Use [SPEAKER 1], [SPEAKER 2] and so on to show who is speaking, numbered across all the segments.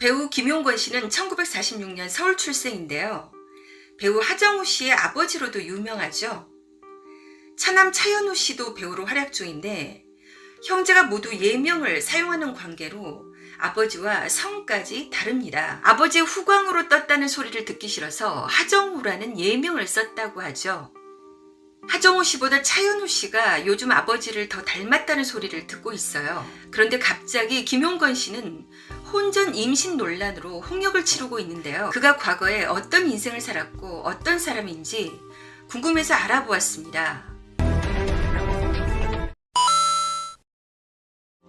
[SPEAKER 1] 배우 김용건 씨는 1946년 서울 출생인데요. 배우 하정우 씨의 아버지로도 유명하죠. 차남 차현우 씨도 배우로 활약 중인데 형제가 모두 예명을 사용하는 관계로 아버지와 성까지 다릅니다. 아버지의 후광으로 떴다는 소리를 듣기 싫어서 하정우라는 예명을 썼다고 하죠. 하정우 씨보다 차현우 씨가 요즘 아버지를 더 닮았다는 소리를 듣고 있어요. 그런데 갑자기 김용건 씨는 혼전 임신 논란으로 홍역을 치르고 있는데요. 그가 과거에 어떤 인생을 살았고 어떤 사람인지 궁금해서 알아보았습니다.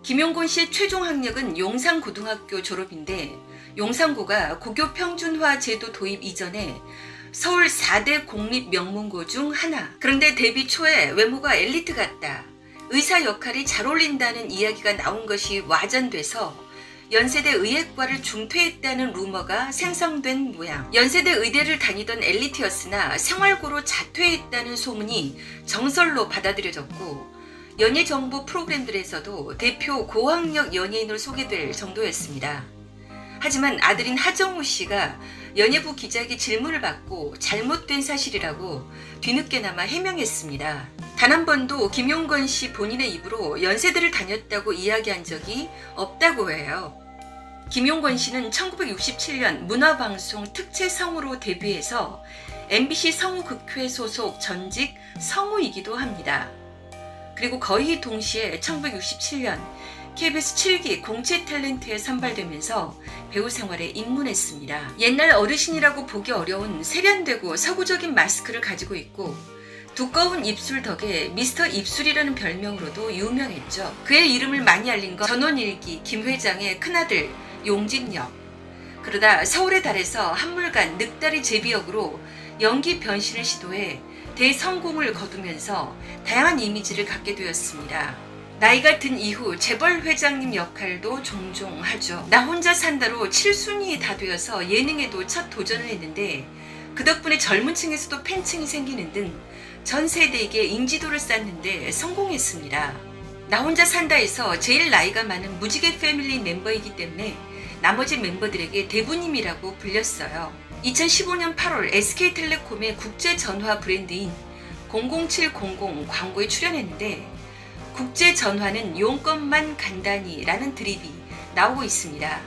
[SPEAKER 1] 김용건 씨의 최종 학력은 용산고등학교 졸업인데 용산고가 고교 평준화 제도 도입 이전에 서울 4대 공립 명문고 중 하나. 그런데 데뷔 초에 외모가 엘리트 같다, 의사 역할이 잘 어울린다는 이야기가 나온 것이 와전돼서 연세대 의예과를 중퇴했다는 루머가 생성된 모양. 연세대 의대를 다니던 엘리트였으나 생활고로 자퇴했다는 소문이 정설로 받아들여졌고 연예정보 프로그램들에서도 대표 고학력 연예인으로 소개될 정도였습니다. 하지만 아들인 하정우 씨가 연예부 기자에게 질문을 받고 잘못된 사실이라고 뒤늦게나마 해명했습니다. 단 한 번도 김용건 씨 본인의 입으로 연세대를 다녔다고 이야기한 적이 없다고 해요. 김용건 씨는 1967년 문화방송 특채 성우로 데뷔해서 MBC 성우극회 소속 전직 성우이기도 합니다. 그리고 거의 동시에 1967년 KBS 7기 공채 탤런트에 선발되면서 배우 생활에 입문했습니다. 옛날 어르신이라고 보기 어려운 세련되고 서구적인 마스크를 가지고 있고 두꺼운 입술 덕에 미스터 입술이라는 별명으로도 유명했죠. 그의 이름을 많이 알린 건 전원일기 김 회장의 큰아들 용진역. 그러다 서울의 달에서 한물간 늑다리 제비역으로 연기 변신을 시도해 대성공을 거두면서 다양한 이미지를 갖게 되었습니다. 나이가 든 이후 재벌 회장님 역할도 종종 하죠. 나 혼자 산다로 7순위 다 되어서 예능에도 첫 도전을 했는데 그 덕분에 젊은 층에서도 팬층이 생기는 등 전 세대에게 인지도를 쌓는데 성공했습니다. 나 혼자 산다에서 제일 나이가 많은 무지개 패밀리 멤버이기 때문에 나머지 멤버들에게 대부님이라고 불렸어요. 2015년 8월 SK텔레콤의 국제전화 브랜드인 00700 광고에 출연했는데 국제전화는 용건만 간다니라는 드립이 나오고 있습니다.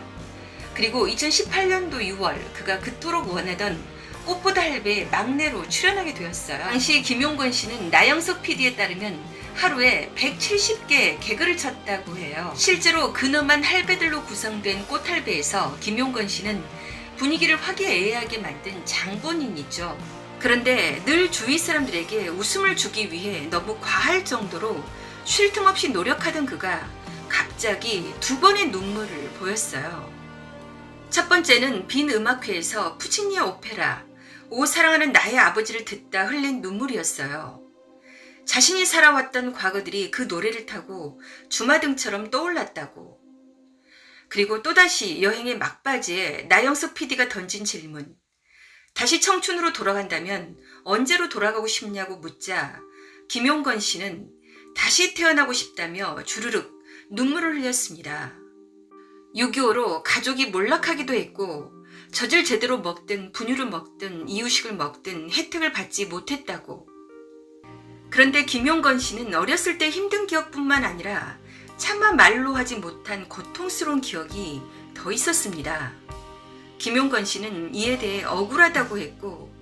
[SPEAKER 1] 그리고 2018년도 6월 그가 그토록 원하던 꽃보다 할배의 막내로 출연하게 되었어요. 당시 김용건 씨는 나영석 PD에 따르면 하루에 170개 개그를 쳤다고 해요. 실제로 근엄한 할배들로 구성된 꽃할배에서 김용건 씨는 분위기를 화기애애하게 만든 장본인이죠. 그런데 늘 주위 사람들에게 웃음을 주기 위해 너무 과할 정도로 쉴 틈 없이 노력하던 그가 갑자기 두 번의 눈물을 보였어요. 첫 번째는 빈 음악회에서 푸치니의 오페라 오 사랑하는 나의 아버지를 듣다 흘린 눈물이었어요. 자신이 살아왔던 과거들이 그 노래를 타고 주마등처럼 떠올랐다고. 그리고 또다시 여행의 막바지에 나영석 PD가 던진 질문. 다시 청춘으로 돌아간다면 언제로 돌아가고 싶냐고 묻자 김용건 씨는 다시 태어나고 싶다며 주르륵 눈물을 흘렸습니다. 6.25로 가족이 몰락하기도 했고 젖을 제대로 먹든 분유를 먹든 이유식을 먹든 혜택을 받지 못했다고. 그런데 김용건 씨는 어렸을 때 힘든 기억뿐만 아니라 차마 말로 하지 못한 고통스러운 기억이 더 있었습니다. 김용건 씨는 이에 대해 억울하다고 했고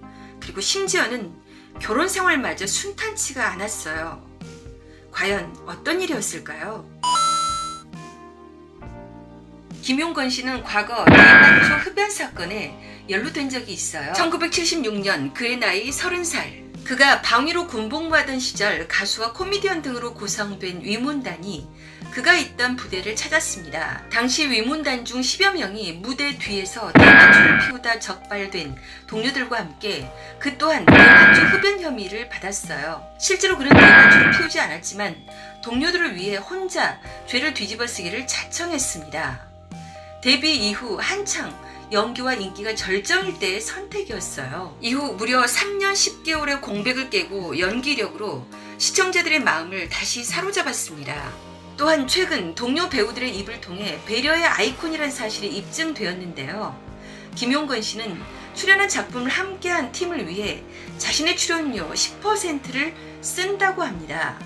[SPEAKER 1] 그리고 심지어는 결혼 생활마저 순탄치가 않았어요. 과연 어떤 일이었을까요? 김용건 씨는 과거 대만초 흡연 사건에 연루된 적이 있어요. 1976년 그의 나이 30살. 그가 방위로 군복무하던 시절 가수와 코미디언 등으로 구성된 위문단이 그가 있던 부대를 찾았습니다. 당시 위문단 중 10여 명이 무대 뒤에서 대마초를 피우다 적발된 동료들과 함께 그 또한 대마초 흡연 혐의를 받았어요. 실제로 그는 대마초를 피우지 않았지만 동료들을 위해 혼자 죄를 뒤집어쓰기를 자청했습니다. 데뷔 이후 한창 연기와 인기가 절정일 때의 선택이었어요. 이후 무려 3년 10개월의 공백을 깨고 연기력으로 시청자들의 마음을 다시 사로잡았습니다. 또한 최근 동료 배우들의 입을 통해 배려의 아이콘이라는 사실이 입증되었는데요. 김용건 씨는 출연한 작품을 함께한 팀을 위해 자신의 출연료 10%를 쓴다고 합니다.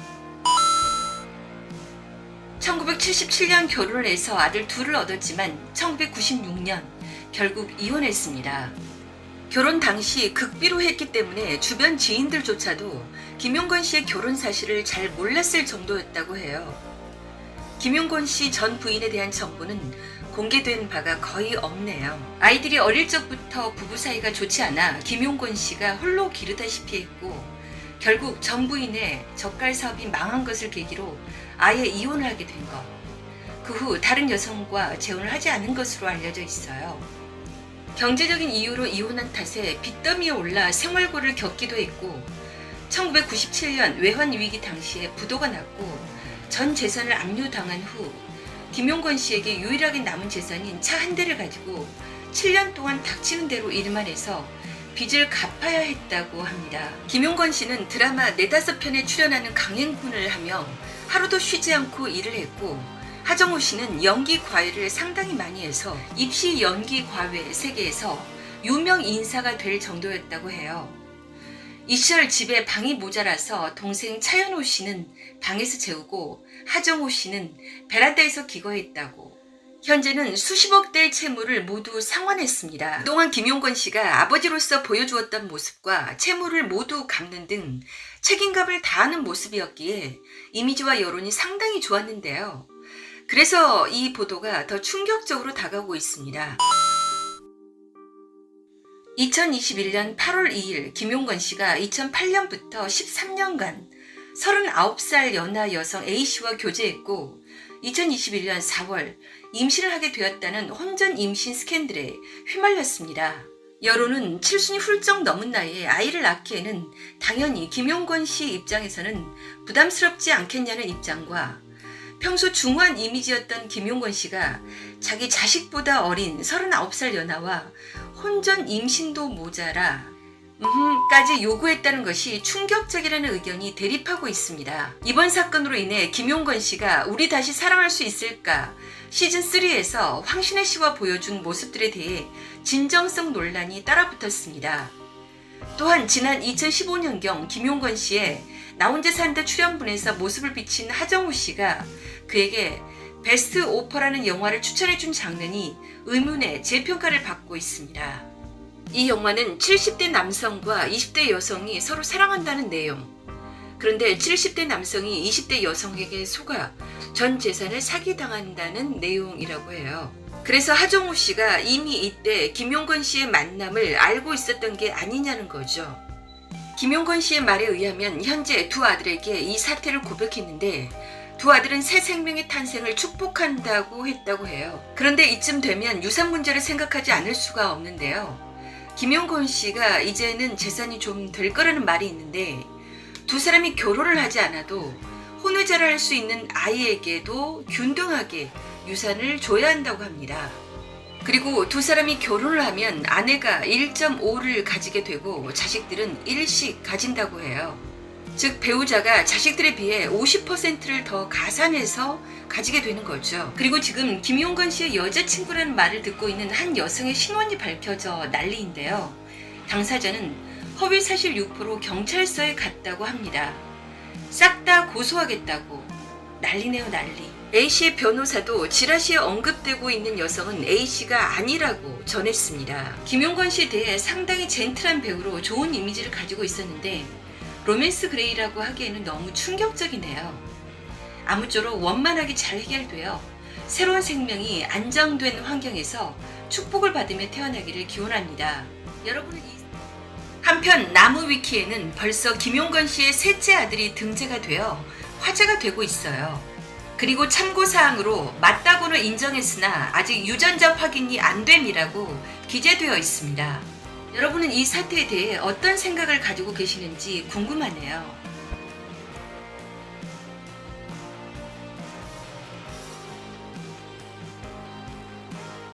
[SPEAKER 1] 1977년 결혼을 해서 아들 둘을 얻었지만 1996년 결국 이혼했습니다. 결혼 당시 극비로 했기 때문에 주변 지인들조차도 김용건 씨의 결혼 사실을 잘 몰랐을 정도였다고 해요. 김용건 씨 전 부인에 대한 정보는 공개된 바가 거의 없네요. 아이들이 어릴 적부터 부부 사이가 좋지 않아 김용건 씨가 홀로 기르다시피 했고 결국 전 부인의 젓갈 사업이 망한 것을 계기로 아예 이혼을 하게 된 것. 그 후 다른 여성과 재혼을 하지 않은 것으로 알려져 있어요. 경제적인 이유로 이혼한 탓에 빚더미에 올라 생활고를 겪기도 했고 1997년 외환 위기 당시에 부도가 났고 전 재산을 압류당한 후 김용건 씨에게 유일하게 남은 재산인 차 한 대를 가지고 7년 동안 닥치는 대로 일만 해서 빚을 갚아야 했다고 합니다. 김용건 씨는 드라마 4-5편에 출연하는 강행군을 하며 하루도 쉬지 않고 일을 했고 하정우 씨는 연기 과외를 상당히 많이 해서 입시 연기 과외 세계에서 유명 인사가 될 정도였다고 해요. 이 시절 집에 방이 모자라서 동생 차연호 씨는 방에서 재우고 하정우 씨는 베란다에서 기거했다고. 현재는 수십억 대의 채무를 모두 상환했습니다. 그동안 김용건 씨가 아버지로서 보여주었던 모습과 채무를 모두 갚는 등 책임감을 다하는 모습이었기에 이미지와 여론이 상당히 좋았는데요. 그래서 이 보도가 더 충격적으로 다가오고 있습니다. 2021년 8월 2일 김용건 씨가 2008년부터 13년간 39살 연하 여성 A씨와 교제했고 2021년 4월 임신을 하게 되었다는 혼전 임신 스캔들에 휘말렸습니다. 여론은 칠순이 훌쩍 넘은 나이에 아이를 낳기에는 당연히 김용건 씨 입장에서는 부담스럽지 않겠냐는 입장과 평소 중후한 이미지였던 김용건 씨가 자기 자식보다 어린 39살 연하와 혼전 임신도 모자라 까지 요구했다는 것이 충격적이라는 의견이 대립하고 있습니다. 이번 사건으로 인해 김용건 씨가 우리 다시 사랑할 수 있을까 시즌3에서 황신혜 씨와 보여준 모습들에 대해 진정성 논란이 따라붙었습니다. 또한 지난 2015년경 김용건 씨의 나 혼자 산다 출연분에서 모습을 비친 하정우 씨가 그에게 베스트 오퍼라는 영화를 추천해준 장면이 의문의 재평가를 받고 있습니다. 이 영화는 70대 남성과 20대 여성이 서로 사랑한다는 내용. 그런데 70대 남성이 20대 여성에게 속아 전 재산을 사기당한다는 내용이라고 해요. 그래서 하정우 씨가 이미 이때 김용건 씨의 만남을 알고 있었던 게 아니냐는 거죠. 김용건 씨의 말에 의하면 현재 두 아들에게 이 사태를 고백했는데 두 아들은 새 생명의 탄생을 축복한다고 했다고 해요. 그런데 이쯤 되면 유산 문제를 생각하지 않을 수가 없는데요. 김용건 씨가 이제는 재산이 좀 될 거라는 말이 있는데 두 사람이 결혼을 하지 않아도 혼외자를 할 수 있는 아이에게도 균등하게 유산을 줘야 한다고 합니다. 그리고 두 사람이 결혼을 하면 아내가 1.5를 가지게 되고 자식들은 1씩 가진다고 해요. 즉 배우자가 자식들에 비해 50%를 더 가산해서 가지게 되는 거죠. 그리고 지금 김용건 씨의 여자친구라는 말을 듣고 있는 한 여성의 신원이 밝혀져 난리인데요. 당사자는 허위사실 유포로 경찰서에 갔다고 합니다. 싹 다 고소하겠다고. 난리네요, 난리. A씨의 변호사도 지라시에 언급되고 있는 여성은 A씨가 아니라고 전했습니다. 김용건 씨에 대해 상당히 젠틀한 배우로 좋은 이미지를 가지고 있었는데 로맨스 그레이라고 하기에는 너무 충격적이네요. 아무쪼록 원만하게 잘 해결되어 새로운 생명이 안정된 환경에서 축복을 받으며 태어나기를 기원합니다. 여러분은 한편 나무위키에는 벌써 김용건 씨의 셋째 아들이 등재가 되어 화제가 되고 있어요. 그리고 참고사항으로 맞다고는 인정했으나 아직 유전자 확인이 안 됨이라고 기재되어 있습니다. 여러분은 이 사태에 대해 어떤 생각을 가지고 계시는지 궁금하네요.